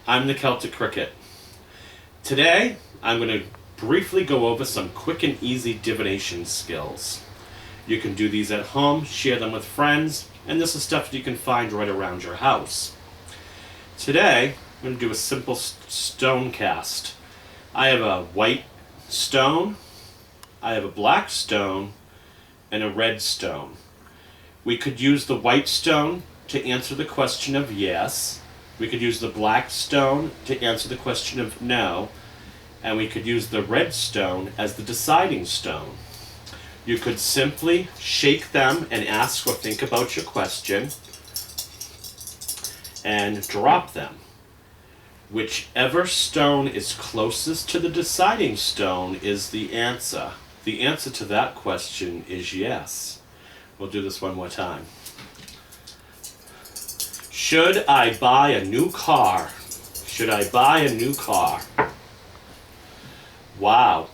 I'm the Celtic Cricket. Today, I'm going to briefly go over some quick and easy divination skills. You can do these at home, share them with friends, and this is stuff that you can find right around your house. Today, I'm going to do a simple stone cast. I have a white stone, I have a black stone, and a red stone. We could use the white stone to answer the question of yes. We could use the black stone to answer the question of no. And we could use the red stone as the deciding stone. You could simply shake them and ask or think about your question and drop them. Whichever stone is closest to the deciding stone is the answer. The answer to that question is yes. We'll do this one more time. Should I buy a new car? Should I buy a new car? Wow.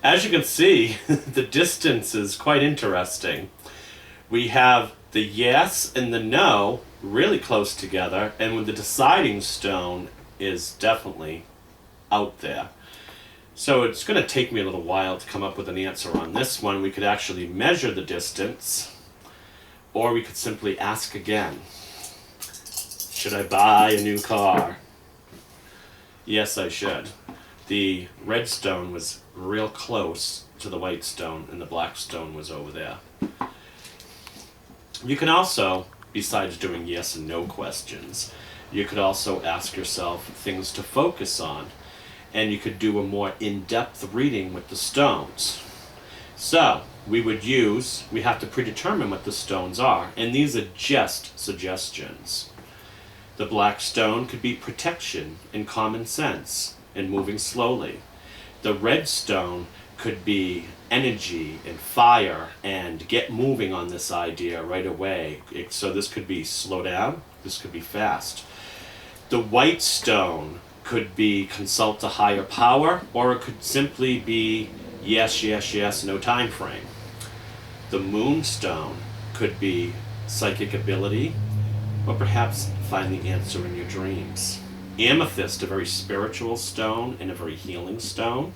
As you can see, the distance is quite interesting. We have the yes and the no really close together, and the deciding stone is definitely out there. So it's going to take me a little while to come up with an answer on this one. We could actually measure the distance, or we could simply ask again. Should I buy a new car? Yes, I should. The red stone was real close to the white stone, and the black stone was over there. You can also, besides doing yes and no questions, you could also ask yourself things to focus on, and you could do a more in-depth reading with the stones. So, we have to predetermine what the stones are, and these are just suggestions. The black stone could be protection and common sense and moving slowly. The red stone could be energy and fire and get moving on this idea right away. So this could be slow down, this could be fast. The white stone could be consult a higher power, or it could simply be yes, yes, yes, no time frame. The moonstone could be psychic ability, or perhaps find the answer in your dreams. Amethyst, a very spiritual stone and a very healing stone.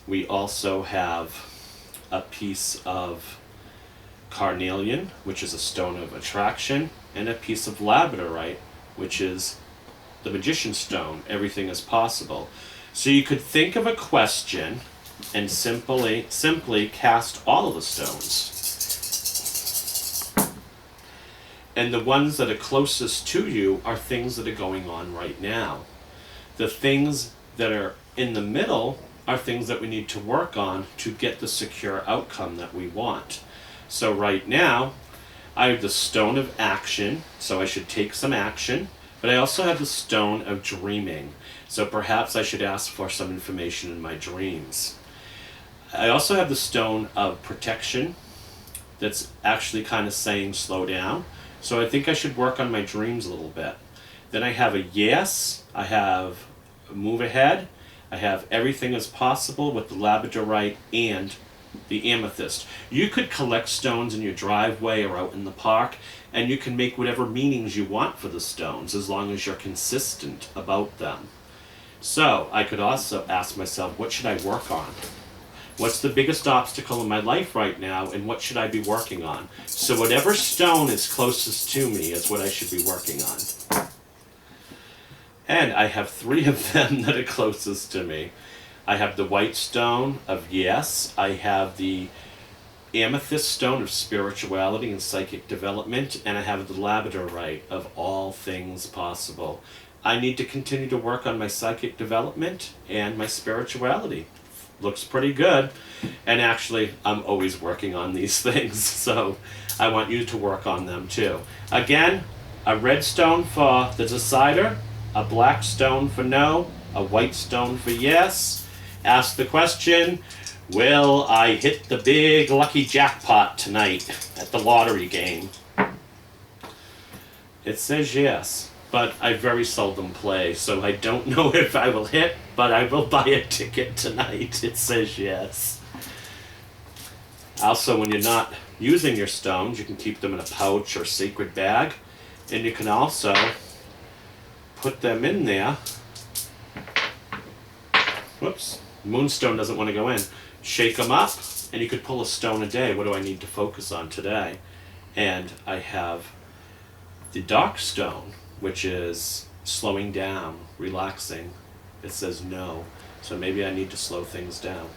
We also have a piece of carnelian, which is a stone of attraction, and a piece of labradorite, which is the magician's stone. Everything is possible. So you could think of a question and simply cast all of the stones. And the ones that are closest to you are things that are going on right now. The things that are in the middle are things that we need to work on to get the secure outcome that we want. So right now, I have the stone of action, so I should take some action, but I also have the stone of dreaming. So perhaps I should ask for some information in my dreams. I also have the stone of protection that's actually kind of saying slow down. So I think I should work on my dreams a little bit. Then I have a yes, I have a move ahead, I have everything is possible with the labradorite and the amethyst. You could collect stones in your driveway or out in the park, and you can make whatever meanings you want for the stones as long as you're consistent about them. So I could also ask myself, what should I work on? What's the biggest obstacle in my life right now, and what should I be working on? So whatever stone is closest to me is what I should be working on. And I have 3 of them that are closest to me. I have the white stone of yes. I have the amethyst stone of spirituality and psychic development. And I have the labradorite of all things possible. I need to continue to work on my psychic development and my spirituality. Looks pretty good. And actually, I'm always working on these things. So I want you to work on them too. Again, a red stone for the decider, a black stone for no, a white stone for yes. Ask the question, will I hit the big lucky jackpot tonight at the lottery game? It says yes, but I very seldom play, so I don't know if I will hit, but I will buy a ticket tonight. It says yes. Also, when you're not using your stones, you can keep them in a pouch or sacred bag, and you can also put them in there. Whoops, moonstone doesn't want to go in. Shake them up, and you could pull a stone a day. What do I need to focus on today? And I have the dark stone, which is slowing down, relaxing. It says no, so maybe I need to slow things down.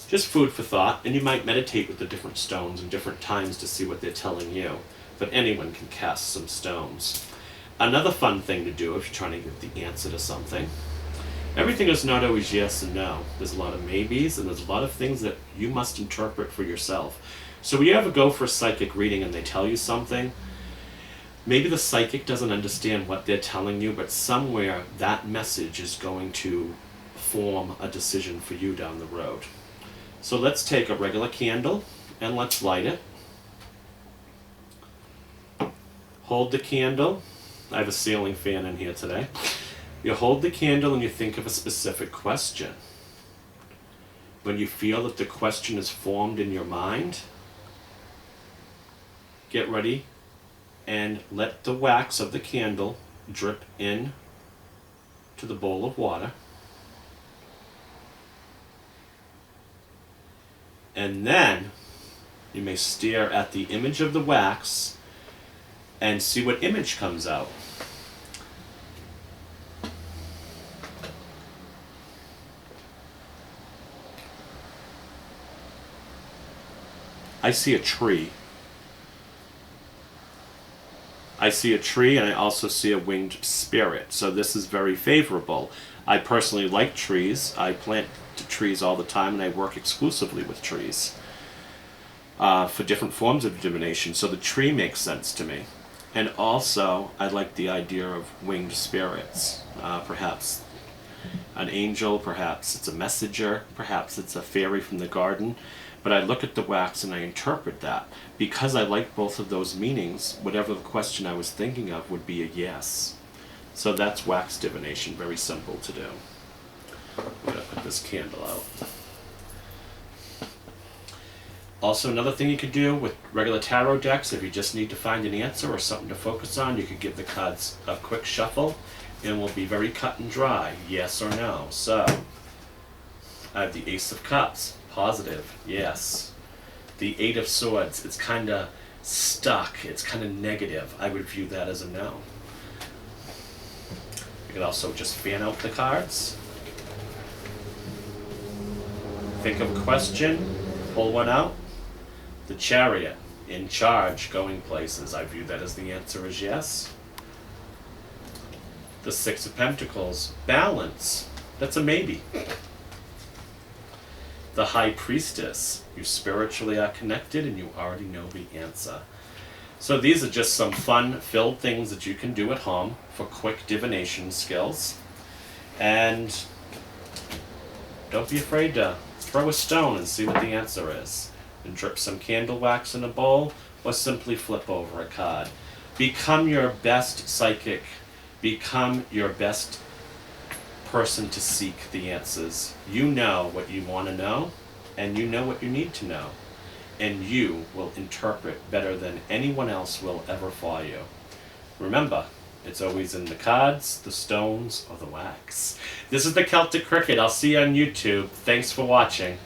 Just food for thought, and you might meditate with the different stones in different times to see what they're telling you. But anyone can cast some stones. Another fun thing to do if you're trying to get the answer to something. Everything is not always yes and no. There's a lot of maybes, and there's a lot of things that you must interpret for yourself. So when you ever go for a psychic reading and they tell you something, maybe the psychic doesn't understand what they're telling you, but somewhere that message is going to form a decision for you down the road. So let's take a regular candle and let's light it. Hold the candle. I have a ceiling fan in here today. You hold the candle and you think of a specific question. When you feel that the question is formed in your mind, get ready and let the wax of the candle drip in to the bowl of water. And then you may stare at the image of the wax and see what image comes out. I see a tree. I see a tree, and I also see a winged spirit. So this is very favorable. I personally like trees. I plant trees all the time, and I work exclusively with trees for different forms of divination. So the tree makes sense to me. And also, I like the idea of winged spirits. Perhaps an angel, perhaps it's a messenger, perhaps it's a fairy from the garden. But I look at the wax and I interpret that. Because I like both of those meanings, whatever the question I was thinking of would be a yes. So that's wax divination, very simple to do. I'm going to put this candle out. Also, another thing you could do with regular tarot decks, if you just need to find an answer or something to focus on, you could give the cards a quick shuffle and it will be very cut and dry, yes or no. So, I have the Ace of Cups. Positive, yes. The Eight of Swords, it's kind of stuck, it's kind of negative. I would view that as a no. You could also just fan out the cards. Think of a question, pull one out. The Chariot, in charge, going places. I view that as the answer is yes. The Six of Pentacles, balance. That's a maybe. The High Priestess, you spiritually are connected and you already know the answer. So these are just some fun-filled things that you can do at home for quick divination skills. And don't be afraid to throw a stone and see what the answer is. And drip some candle wax in a bowl or simply flip over a card. Become your best psychic. Become your best person to seek the answers. You know what you want to know, and you know what you need to know, and you will interpret better than anyone else will ever for you. Remember, it's always in the cards, the stones, or the wax. This is the Celtic Cricket. I'll see you on YouTube. Thanks for watching.